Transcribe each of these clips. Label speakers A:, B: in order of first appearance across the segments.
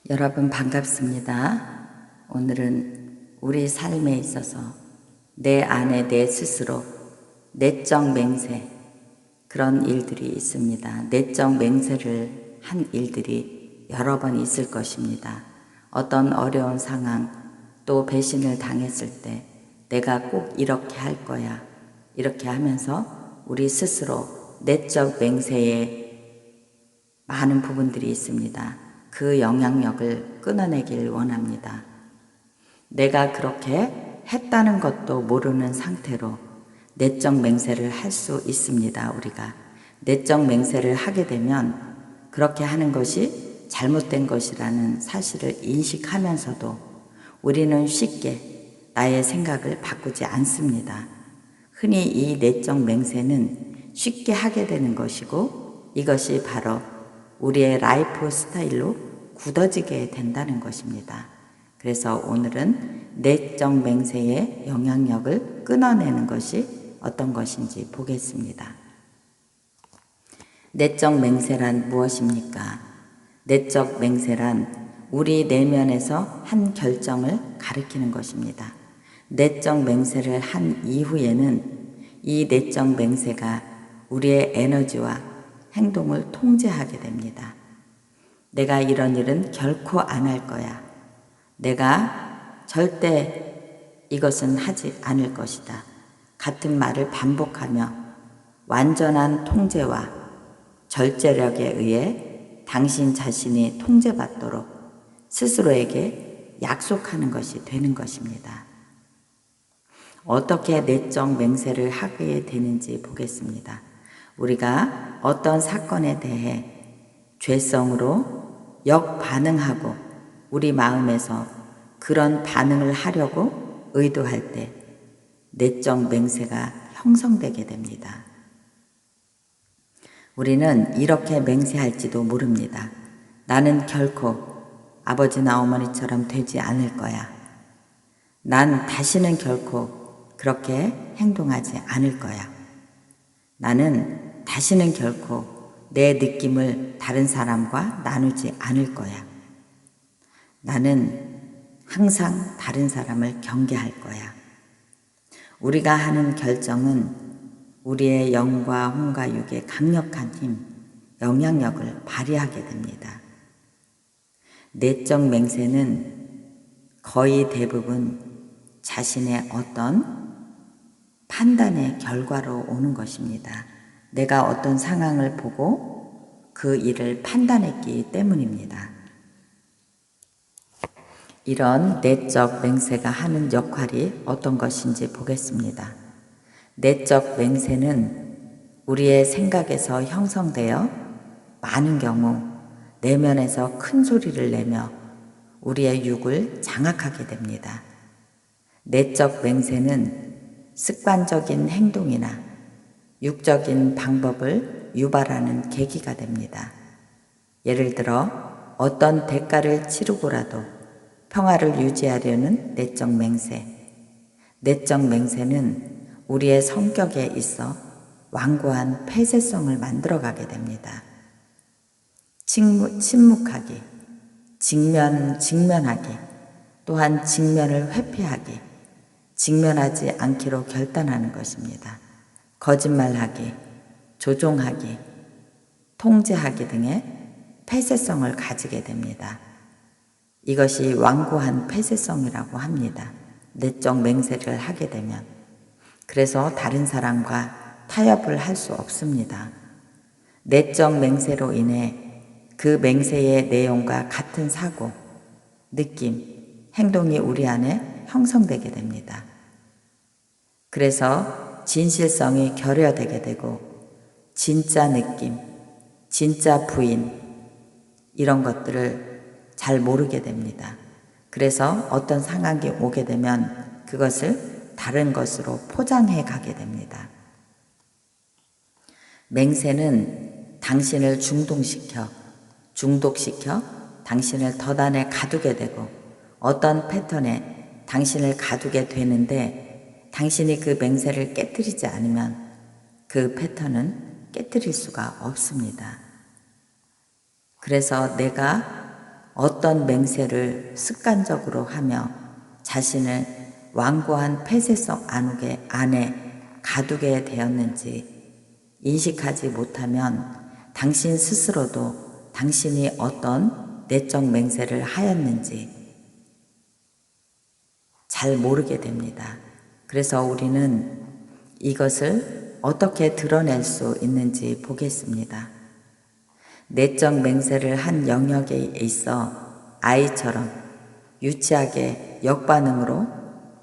A: 여러분 반갑습니다. 오늘은 우리 삶에 있어서 내 안에 내 스스로 내적 맹세, 그런 일들이 있습니다. 내적 맹세를 한 일들이 여러 번 있을 것입니다. 어떤 어려운 상황, 또 배신을 당했을 때 내가 꼭 이렇게 할 거야, 이렇게 하면서 우리 스스로 내적 맹세에 많은 부분들이 있습니다. 그 영향력을 끊어내길 원합니다. 내가 그렇게 했다는 것도 모르는 상태로 내적 맹세를 할 수 있습니다. 우리가 내적 맹세를 하게 되면 그렇게 하는 것이 잘못된 것이라는 사실을 인식하면서도 우리는 쉽게 나의 생각을 바꾸지 않습니다. 흔히 이 내적 맹세는 쉽게 하게 되는 것이고, 이것이 바로 우리의 라이프 스타일로 굳어지게 된다는 것입니다. 그래서 오늘은 내적 맹세의 영향력을 끊어내는 것이 어떤 것인지 보겠습니다. 내적 맹세란 무엇입니까? 내적 맹세란 우리 내면에서 한 결정을 가리키는 것입니다. 내적 맹세를 한 이후에는 이 내적 맹세가 우리의 에너지와 행동을 통제하게 됩니다. 내가 이런 일은 결코 안 할 거야. 내가 절대 이것은 하지 않을 것이다. 같은 말을 반복하며 완전한 통제와 절제력에 의해 당신 자신이 통제받도록 스스로에게 약속하는 것이 되는 것입니다. 어떻게 내적 맹세를 하게 되는지 보겠습니다. 우리가 어떤 사건에 대해 죄성으로 역반응하고 우리 마음에서 그런 반응을 하려고 의도할 때 내적 맹세가 형성되게 됩니다. 우리는 이렇게 맹세할지도 모릅니다. 나는 결코 아버지나 어머니처럼 되지 않을 거야. 난 다시는 결코 그렇게 행동하지 않을 거야. 나는 다시는 결코 내 느낌을 다른 사람과 나누지 않을 거야. 나는 항상 다른 사람을 경계할 거야. 우리가 하는 결정은 우리의 영과 혼과 육의 강력한 힘, 영향력을 발휘하게 됩니다. 내적 맹세는 거의 대부분 자신의 어떤 판단의 결과로 오는 것입니다. 내가 어떤 상황을 보고 그 일을 판단했기 때문입니다. 이런 내적 맹세가 하는 역할이 어떤 것인지 보겠습니다. 내적 맹세는 우리의 생각에서 형성되어 많은 경우 내면에서 큰 소리를 내며 우리의 육을 장악하게 됩니다. 내적 맹세는 습관적인 행동이나 육적인 방법을 유발하는 계기가 됩니다. 예를 들어 어떤 대가를 치르고라도 평화를 유지하려는 내적 맹세. 내적 맹세는 우리의 성격에 있어 완고한 폐쇄성을 만들어가게 됩니다. 침묵하기, 직면하기, 또한 직면을 회피하기, 직면하지 않기로 결단하는 것입니다. 거짓말하기, 조종하기, 통제하기 등의 폐쇄성을 가지게 됩니다. 이것이 완고한 폐쇄성이라고 합니다. 내적 맹세를 하게 되면. 그래서 다른 사람과 타협을 할 수 없습니다. 내적 맹세로 인해 그 맹세의 내용과 같은 사고, 느낌, 행동이 우리 안에 형성되게 됩니다. 그래서 진실성이 결여되게 되고 진짜 느낌, 진짜 부인, 이런 것들을 잘 모르게 됩니다. 그래서 어떤 상황이 오게 되면 그것을 다른 것으로 포장해 가게 됩니다. 맹세는 당신을 중독시켜 당신을 덫 안에 가두게 되고 어떤 패턴에 당신을 가두게 되는데, 당신이 그 맹세를 깨뜨리지 않으면 그 패턴은 깨뜨릴 수가 없습니다. 그래서 내가 어떤 맹세를 습관적으로 하며 자신을 완고한 폐쇄성 안에 가두게 되었는지 인식하지 못하면 당신 스스로도 당신이 어떤 내적 맹세를 하였는지 잘 모르게 됩니다. 그래서 우리는 이것을 어떻게 드러낼 수 있는지 보겠습니다. 내적 맹세를 한 영역에 있어 아이처럼 유치하게 역반응으로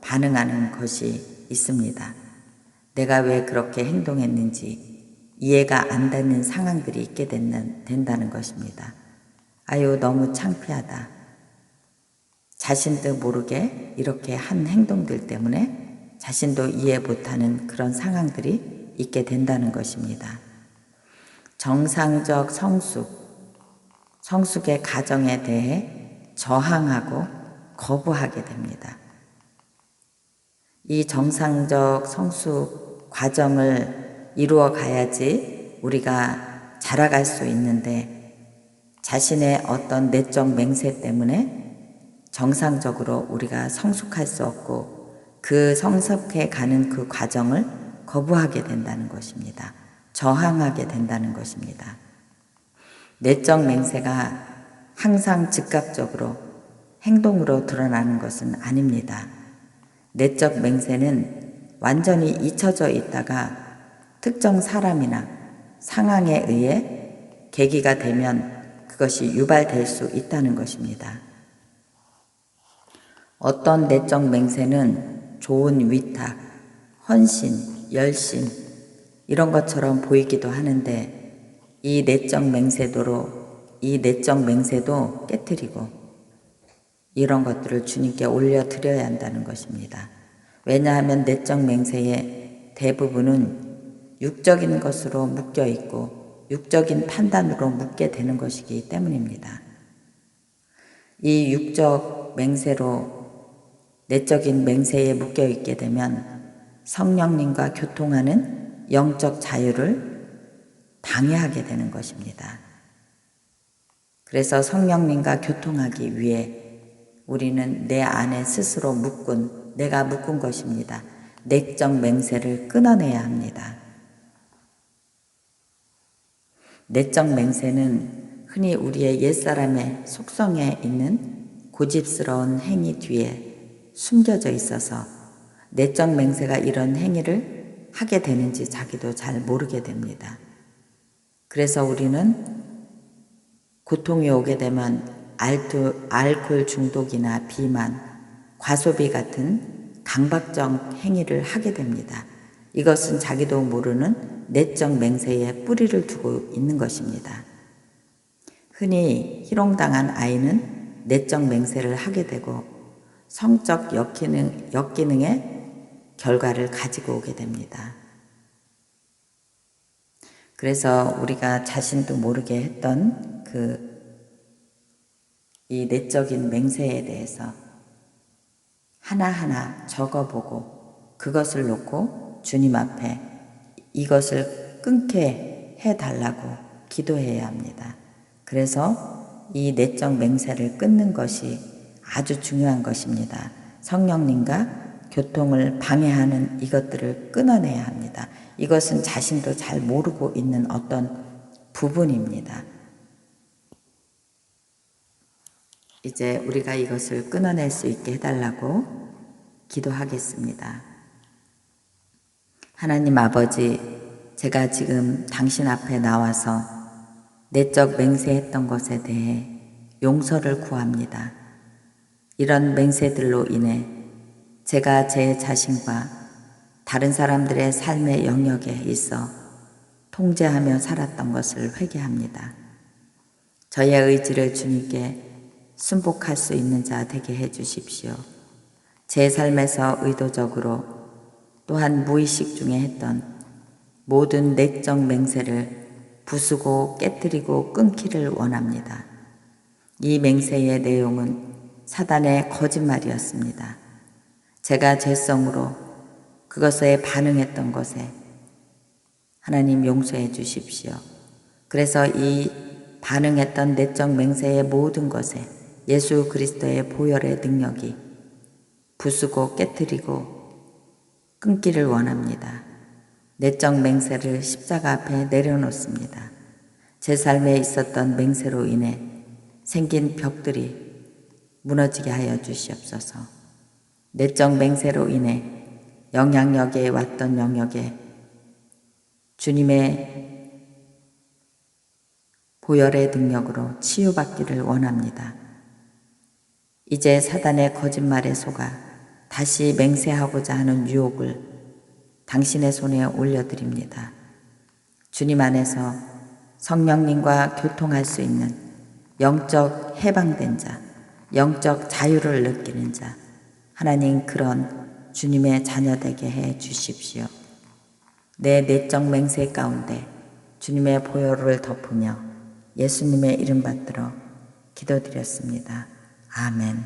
A: 반응하는 것이 있습니다. 내가 왜 그렇게 행동했는지 이해가 안 되는 상황들이 있게 된다는 것입니다. 아유, 너무 창피하다. 자신도 모르게 이렇게 한 행동들 때문에 자신도 이해 못하는 그런 상황들이 있게 된다는 것입니다. 정상적 성숙의 과정에 대해 저항하고 거부하게 됩니다. 이 정상적 성숙 과정을 이루어 가야지 우리가 자라갈 수 있는데 자신의 어떤 내적 맹세 때문에 정상적으로 우리가 성숙할 수 없고 그 성숙해 가는 그 과정을 거부하게 된다는 것입니다. 저항하게 된다는 것입니다. 내적 맹세가 항상 즉각적으로 행동으로 드러나는 것은 아닙니다. 내적 맹세는 완전히 잊혀져 있다가 특정 사람이나 상황에 의해 계기가 되면 그것이 유발될 수 있다는 것입니다. 어떤 내적 맹세는 좋은 위탁, 헌신, 열심 이런 것처럼 보이기도 하는데 이 내적 맹세도 깨트리고 이런 것들을 주님께 올려드려야 한다는 것입니다. 왜냐하면 내적 맹세의 대부분은 육적인 것으로 묶여 있고 육적인 판단으로 묶게 되는 것이기 때문입니다. 이 육적 맹세로 내적인 맹세에 묶여 있게 되면 성령님과 교통하는 영적 자유를 방해하게 되는 것입니다. 그래서 성령님과 교통하기 위해 우리는 내 안에 스스로 내가 묶은 것입니다. 내적 맹세를 끊어내야 합니다. 내적 맹세는 흔히 우리의 옛사람의 속성에 있는 고집스러운 행위 뒤에 숨겨져 있어서 내적 맹세가 이런 행위를 하게 되는지 자기도 잘 모르게 됩니다. 그래서 우리는 고통이 오게 되면 알코올 중독이나 비만, 과소비 같은 강박적 행위를 하게 됩니다. 이것은 자기도 모르는 내적 맹세에 뿌리를 두고 있는 것입니다. 흔히 희롱당한 아이는 내적 맹세를 하게 되고 성적 역기능의 결과를 가지고 오게 됩니다. 그래서 우리가 자신도 모르게 했던 이 내적인 맹세에 대해서 하나하나 적어보고 그것을 놓고 주님 앞에 이것을 끊게 해달라고 기도해야 합니다. 그래서 이 내적 맹세를 끊는 것이 아주 중요한 것입니다. 성령님과 교통을 방해하는 이것들을 끊어내야 합니다. 이것은 자신도 잘 모르고 있는 어떤 부분입니다. 이제 우리가 이것을 끊어낼 수 있게 해달라고 기도하겠습니다. 하나님 아버지, 제가 지금 당신 앞에 나와서 내적 맹세했던 것에 대해 용서를 구합니다. 이런 맹세들로 인해 제가 제 자신과 다른 사람들의 삶의 영역에 있어 통제하며 살았던 것을 회개합니다. 저의 의지를 주님께 순복할 수 있는 자 되게 해주십시오. 제 삶에서 의도적으로 또한 무의식 중에 했던 모든 내적 맹세를 부수고 깨뜨리고 끊기를 원합니다. 이 맹세의 내용은 사단의 거짓말이었습니다. 제가 죄성으로 그것에 반응했던 것에 하나님 용서해 주십시오. 그래서 이 반응했던 내적 맹세의 모든 것에 예수 그리스도의 보혈의 능력이 부수고 깨뜨리고 끊기를 원합니다. 내적 맹세를 십자가 앞에 내려놓습니다. 제 삶에 있었던 맹세로 인해 생긴 벽들이 무너지게 하여 주시옵소서. 내적 맹세로 인해 영향력에 왔던 영역에 주님의 보혈의 능력으로 치유받기를 원합니다. 이제 사단의 거짓말에 속아 다시 맹세하고자 하는 유혹을 당신의 손에 올려드립니다. 주님 안에서 성령님과 교통할 수 있는 영적 해방된 자, 영적 자유를 느끼는 자, 하나님 그런 주님의 자녀 되게 해 주십시오. 내 내적 맹세 가운데 주님의 보혈을 덮으며 예수님의 이름 받들어 기도드렸습니다. 아멘.